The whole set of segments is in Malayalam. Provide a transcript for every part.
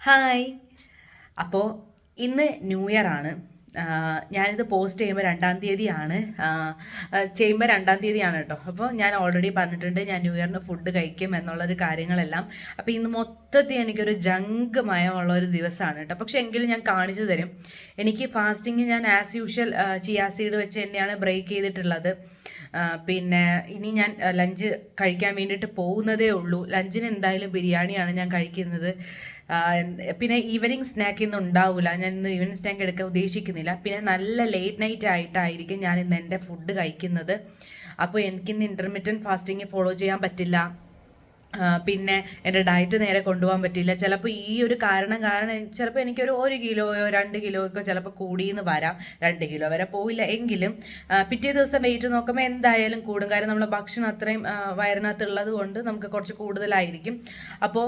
ഹായ്. അപ്പോൾ ഇന്ന് ന്യൂ ഇയർ ആണ്. ഞാനിത് പോസ്റ്റ് ചെയ്യുമ്പോൾ 2-ാം തീയതിയാണ്. ചെയ്യുമ്പോൾ 2-ാം തീയതിയാണ് കേട്ടോ. അപ്പോൾ ഞാൻ ഓൾറെഡി പറഞ്ഞിട്ടുണ്ട് ഞാൻ ന്യൂ ഇയറിന് ഫുഡ് കഴിക്കും എന്നുള്ളൊരു കാര്യങ്ങളെല്ലാം. അപ്പോൾ ഇന്ന് മൊത്തത്തിൽ എനിക്കൊരു ജങ്ക് മയമുള്ളൊരു ദിവസമാണ് കേട്ടോ. പക്ഷെ എങ്കിലും ഞാൻ കാണിച്ചു തരും. എനിക്ക് ഫാസ്റ്റിംഗ് ഞാൻ ആസ് യൂഷ്വൽ ചിയാ സീഡ് വെച്ച് തന്നെയാണ് ബ്രേക്ക് ചെയ്തിട്ടുള്ളത്. പിന്നെ ഇനി ഞാൻ ലഞ്ച് കഴിക്കാൻ വേണ്ടിയിട്ട് പോകുന്നതേ ഉള്ളൂ. ലഞ്ചിന് എന്തായാലും ബിരിയാണിയാണ് ഞാൻ കഴിക്കുന്നത്. പിന്നെ ഈവനിങ് സ്നാക്ക് ഇന്ന് ഉണ്ടാവില്ല. ഞാൻ ഇന്ന് ഈവനിങ് സ്നാക്ക് എടുക്കാൻ ഉദ്ദേശിക്കുന്നില്ല. പിന്നെ നല്ല ലേറ്റ് നൈറ്റ് ആയിട്ടായിരിക്കും ഞാൻ ഇന്ന് എൻ്റെ ഫുഡ് കഴിക്കുന്നത്. അപ്പോൾ എനിക്കിന്ന് ഇൻ്റർമീഡിയറ്റ് ഫാസ്റ്റിംഗ് ഫോളോ ചെയ്യാൻ പറ്റില്ല. പിന്നെ എൻ്റെ ഡയറ്റ് നേരെ കൊണ്ടുപോകാൻ പറ്റില്ല. ചിലപ്പോൾ ഈ ഒരു കാരണം ചിലപ്പോൾ എനിക്കൊരു 1 കിലോയോ 2 കിലോയൊക്കെ ചിലപ്പോൾ കൂടിയെന്ന് വരാം. 2 കിലോ വരെ പോവില്ല എങ്കിലും പിറ്റേ ദിവസം വെയിറ്റ് നോക്കുമ്പോൾ എന്തായാലും കൂടും. കാര്യം നമ്മൾ ഭക്ഷണം അത്രയും വയറിനകത്തുള്ളത് കൊണ്ട് നമുക്ക് കുറച്ച് കൂടുതലായിരിക്കും. അപ്പോൾ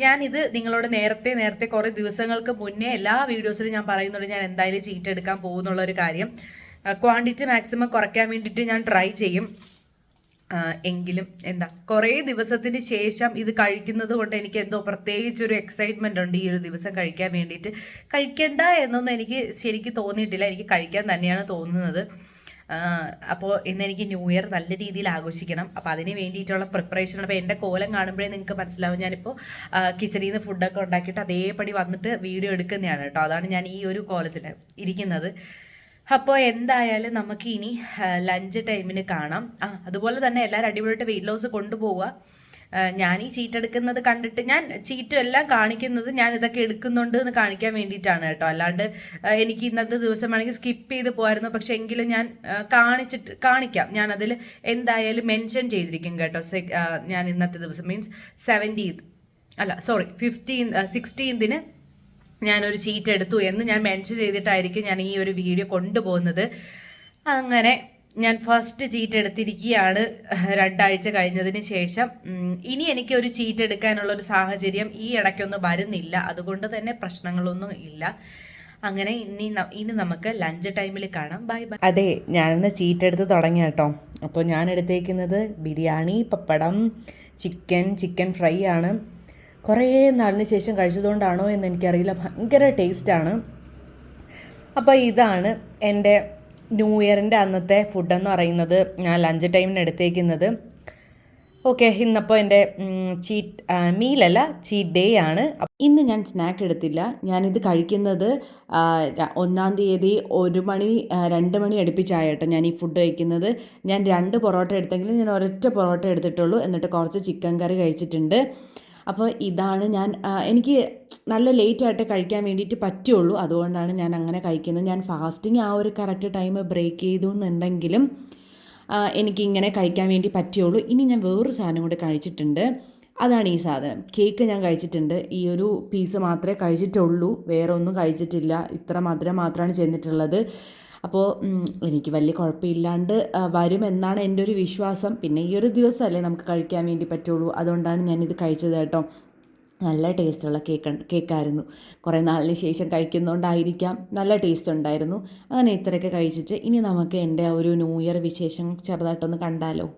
ഞാനിത് നിങ്ങളോട് നേരത്തെ കുറേ ദിവസങ്ങൾക്ക് മുന്നേ എല്ലാ വീഡിയോസിലും ഞാൻ പറയുന്നുണ്ട് ഞാൻ എന്തായാലും ചീറ്റ് എടുക്കാൻ പോകുന്നുള്ളൊരു കാര്യം. ക്വാണ്ടിറ്റി മാക്സിമം കുറയ്ക്കാൻ വേണ്ടിയിട്ട് ഞാൻ ട്രൈ ചെയ്യും. എങ്കിലും കുറേ ദിവസത്തിന് ശേഷം ഇത് കഴിക്കുന്നത് കൊണ്ട് എനിക്ക് എന്തോ പ്രത്യേകിച്ചൊരു എക്സൈറ്റ്മെൻ്റ് ഉണ്ട് ഈ ഒരു ദിവസം കഴിക്കാൻ വേണ്ടിയിട്ട്. കഴിക്കണ്ട എന്നൊന്നും എനിക്ക് ശരിക്കും തോന്നിയിട്ടില്ല. എനിക്ക് കഴിക്കാൻ തന്നെയാണ് തോന്നുന്നത്. അപ്പോൾ ഇന്ന് എനിക്ക് ന്യൂ ഇയർ നല്ല രീതിയിൽ ആഘോഷിക്കണം. അപ്പോൾ അതിന് വേണ്ടിയിട്ടുള്ള പ്രിപ്പറേഷൻ. അപ്പോൾ എൻ്റെ കോലം കാണുമ്പോഴേ നിങ്ങൾക്ക് മനസ്സിലാവും ഞാനിപ്പോൾ കിച്ചണിൽ നിന്ന് ഫുഡൊക്കെ ഉണ്ടാക്കിയിട്ട് അതേപടി വന്നിട്ട് വീഡിയോ എടുക്കുന്നതാണ് കേട്ടോ. അതാണ് ഞാൻ ഈ ഒരു കോലത്തിൽ ഇരിക്കുന്നത്. അപ്പോൾ എന്തായാലും നമുക്ക് ഇനി ലഞ്ച് ടൈമിന് കാണാം. അതുപോലെ തന്നെ എല്ലാവരും അടിപൊളിയായിട്ട് വെയിറ്റ് ലോസ് കൊണ്ടുപോവുക. ഞാൻ ഈ ചീറ്റ് എടുക്കുന്നത് കണ്ടിട്ട് ഞാൻ ചീറ്റും എല്ലാം കാണിക്കുന്നത് ഞാൻ ഇതൊക്കെ എടുക്കുന്നുണ്ട് എന്ന് കാണിക്കാൻ വേണ്ടിയിട്ടാണ് കേട്ടോ. അല്ലാണ്ട് എനിക്ക് ഇന്നത്തെ ദിവസം വേണമെങ്കിൽ സ്കിപ്പ് ചെയ്ത് പോയിരുന്നു. പക്ഷെ എങ്കിലും ഞാൻ കാണിക്കാം. ഞാൻ അതിൽ എന്തായാലും മെൻഷൻ ചെയ്തിരിക്കും കേട്ടോ. ഞാൻ ഇന്നത്തെ ദിവസം മീൻസ് 16th ഞാനൊരു ചീറ്റ് എടുത്തു എന്ന് ഞാൻ മെൻഷൻ ചെയ്തിട്ടായിരിക്കും ഞാൻ ഈ ഒരു വീഡിയോ കൊണ്ടുപോകുന്നത്. അങ്ങനെ ഞാൻ ഫസ്റ്റ് ചീറ്റ് എടുത്തിരിക്കുകയാണ് 2 ആഴ്ച കഴിഞ്ഞതിന് ശേഷം. ഇനി എനിക്ക് ഒരു ചീറ്റ് എടുക്കാനുള്ളൊരു സാഹചര്യം ഈ ഇടയ്ക്കൊന്നും വരുന്നില്ല. അതുകൊണ്ട് തന്നെ പ്രശ്നങ്ങളൊന്നും ഇല്ല. അങ്ങനെ ഇനി നമുക്ക് ലഞ്ച് ടൈമിൽ കാണാം. Bye bye. അതെ, ഞാനിന്ന് ചീറ്റ് എടുത്ത് തുടങ്ങി കേട്ടോ. അപ്പോൾ ഞാൻ എടുത്തേക്കുന്നത് ബിരിയാണി, പപ്പടം, ചിക്കൻ ഫ്രൈ ആണ്. കുറേ നാളിന് ശേഷം കഴിച്ചതുകൊണ്ടാണോ എന്ന് എനിക്കറിയില്ല, ഭയങ്കര ടേസ്റ്റാണ്. അപ്പോൾ ഇതാണ് എൻ്റെ ന്യൂ ഇയറിൻ്റെ അന്നത്തെ ഫുഡെന്ന് പറയുന്നത്. ഞാൻ ലഞ്ച് ടൈമിന് എടുത്തേക്കുന്നത്. ഓക്കെ, ഇന്നപ്പോൾ എൻ്റെ ചീറ്റ് ഡേ ആണ്. ഇന്ന് ഞാൻ സ്നാക്ക് എടുത്തില്ല. ഞാനിത് കഴിക്കുന്നത് 1-ാം തീയതി 1 മണി 2 മണി അടുപ്പിച്ചായിട്ടോ ഞാൻ ഈ ഫുഡ് കഴിക്കുന്നത്. ഞാൻ 2 പൊറോട്ട എടുത്തെങ്കിലും ഞാൻ ഒരൊറ്റ പൊറോട്ട എടുത്തിട്ടുള്ളൂ. എന്നിട്ട് കുറച്ച് ചിക്കൻ കറി കഴിച്ചിട്ടുണ്ട്. അപ്പോൾ ഇതാണ് എനിക്ക് നല്ല ലേറ്റായിട്ട് കഴിക്കാൻ വേണ്ടിയിട്ട് പറ്റുള്ളൂ. അതുകൊണ്ടാണ് ഞാൻ അങ്ങനെ കഴിക്കുന്നത്. ഞാൻ ഫാസ്റ്റിംഗ് ആ ഒരു കറക്റ്റ് ടൈം ബ്രേക്ക് ചെയ്തു എന്നുണ്ടെങ്കിലും എനിക്കിങ്ങനെ കഴിക്കാൻ വേണ്ടി പറ്റുള്ളൂ. ഇനി ഞാൻ വേറൊരു സാധനം കൂടി കഴിച്ചിട്ടുണ്ട്. അതാണ് ഈ സാധനം. കേക്ക് ഞാൻ കഴിച്ചിട്ടുണ്ട്. ഈ ഒരു പീസ് മാത്രമേ കഴിച്ചിട്ടുള്ളൂ, വേറെ ഒന്നും കഴിച്ചിട്ടില്ല. ഇത്ര മധുരം മാത്രമാണ് ചെന്നിട്ടുള്ളത്. അപ്പോൾ എനിക്ക് വലിയ കുഴപ്പമില്ലാണ്ട് വരുമെന്നാണ് എൻ്റെ ഒരു വിശ്വാസം. പിന്നെ ഈ ഒരു ദിവസമല്ലേ നമുക്ക് കഴിക്കാൻ വേണ്ടി പറ്റുള്ളൂ. അതുകൊണ്ടാണ് ഞാനിത് കഴിച്ചത് കേട്ടോ. നല്ല ടേസ്റ്റുള്ള കേക്കായിരുന്നു. കുറേ നാളിന് ശേഷം കഴിക്കുന്നതുകൊണ്ടായിരിക്കാം നല്ല ടേസ്റ്റ് ഉണ്ടായിരുന്നു. അങ്ങനെ ഇത്രയൊക്കെ കഴിച്ചിട്ട് ഇനി നമുക്ക് എൻ്റെ ഒരു ന്യൂ ഇയർ വിശേഷം ചെറുതായിട്ടൊന്ന് കണ്ടാലോ.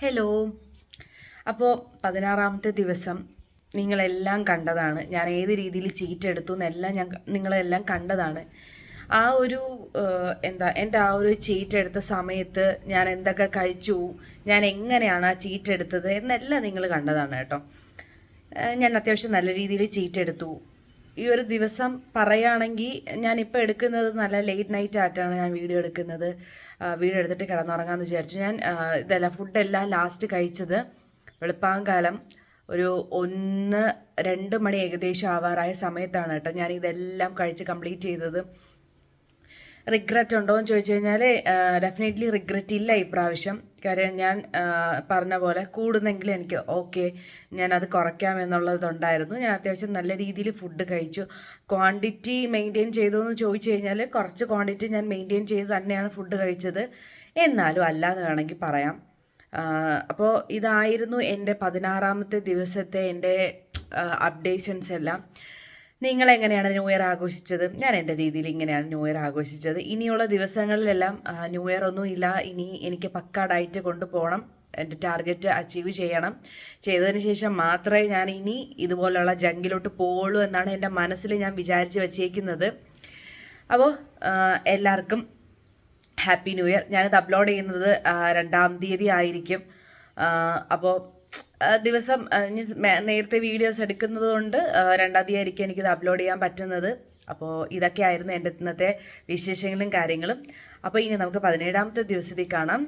ഹലോ. അപ്പോൾ 16ാമത്തെ ദിവസം നിങ്ങളെല്ലാം കണ്ടതാണ്. ഞാൻ ഏത് രീതിയിൽ ചീറ്റ് എടുത്തു എന്നെല്ലാം നിങ്ങളെല്ലാം കണ്ടതാണ്. ആ ഒരു എൻ്റെ ആ ഒരു ചീറ്റ് എടുത്ത സമയത്ത് ഞാൻ എന്തൊക്കെ കഴിച്ചു, ഞാൻ എങ്ങനെയാണ് ആ ചീറ്റ് എടുത്തത് എന്നെല്ലാം നിങ്ങൾ കണ്ടതാണ് കേട്ടോ. ഞാൻ അത്യാവശ്യം നല്ല രീതിയിൽ ചീറ്റ് എടുത്തു. ഈ ഒരു ദിവസം പറയുകയാണെങ്കിൽ ഞാനിപ്പോൾ എടുക്കുന്നത് നല്ല ലേറ്റ് നൈറ്റ് ആയിട്ടാണ് ഞാൻ വീഡിയോ എടുക്കുന്നത്. വീഡിയോ എടുത്തിട്ട് കിടന്നുറങ്ങാമെന്ന് വിചാരിച്ചു. ഞാൻ ഫുഡെല്ലാം ലാസ്റ്റ് കഴിച്ചത് വെളുപ്പാങ്കാലം ഒരു 1-2 മണി ഏകദേശം ആവാറായ സമയത്താണ് കേട്ടോ ഞാൻ ഇതെല്ലാം കഴിച്ച് കംപ്ലീറ്റ് ചെയ്തത്. റിഗ്രറ്റ് ഉണ്ടോ എന്ന് ചോദിച്ചു കഴിഞ്ഞാൽ ഡെഫിനറ്റ്ലി റിഗ്രറ്റ് ഇല്ല ഇപ്രാവശ്യം. കാര്യം ഞാൻ പറഞ്ഞ പോലെ കൂടുന്നെങ്കിൽ എനിക്ക് ഓക്കെ ഞാനത് കുറയ്ക്കാമെന്നുള്ളതുണ്ടായിരുന്നു. ഞാൻ അത്യാവശ്യം നല്ല രീതിയിൽ ഫുഡ് കഴിച്ചു. ക്വാണ്ടിറ്റി മെയിൻറ്റെയിൻ ചെയ്തു എന്ന് ചോദിച്ചു കഴിഞ്ഞാൽ കുറച്ച് ക്വാണ്ടിറ്റി ഞാൻ മെയിൻറ്റെയിൻ ചെയ്ത് തന്നെയാണ് ഫുഡ് കഴിച്ചത്. എന്നാലും അല്ലാതെ വേണമെങ്കിൽ പറയാം. അപ്പോൾ ഇതായിരുന്നു എൻ്റെ 16ാമത്തെ ദിവസത്തെ എൻ്റെ അപ്ഡേഷൻസ് എല്ലാം. നിങ്ങളെങ്ങനെയാണ് ന്യൂ ഇയർ ആഘോഷിച്ചത്? ഞാൻ എൻ്റെ രീതിയിൽ ഇങ്ങനെയാണ് ന്യൂ ഇയർ ആഘോഷിച്ചത്. ഇനിയുള്ള ദിവസങ്ങളിലെല്ലാം ന്യൂ ഇയർ ഒന്നും ഇല്ല. ഇനി എനിക്ക് പക്കാ ഡയറ്റ് കൊണ്ടുപോകണം. എൻ്റെ ടാർഗറ്റ് അച്ചീവ് ചെയ്യണം. ചെയ്തതിന് ശേഷം മാത്രമേ ഞാൻ ഇനി ഇതുപോലുള്ള ജങ്കിലോട്ട് പോവുള്ളൂ എന്നാണ് എൻ്റെ മനസ്സിൽ ഞാൻ വിചാരിച്ച് വച്ചേക്കുന്നത്. അപ്പോൾ എല്ലാവർക്കും ഹാപ്പി ന്യൂ ഇയർ. ഞാനിത് അപ്ലോഡ് ചെയ്യുന്നത് 2-ാം തീയതി ആയിരിക്കും. അപ്പോൾ ദിവസം നേരത്തെ വീഡിയോസ് എടുക്കുന്നത് കൊണ്ട് 2-ാം തീയതി ആയിരിക്കും എനിക്കിത് അപ്ലോഡ് ചെയ്യാൻ പറ്റുന്നത്. അപ്പോൾ ഇതൊക്കെയായിരുന്നു എൻ്റെ ഇന്നത്തെ വിശേഷങ്ങളും കാര്യങ്ങളും. അപ്പോൾ ഇനി നമുക്ക് 17ാമത്തെ ദിവസത്തിൽ കാണാം.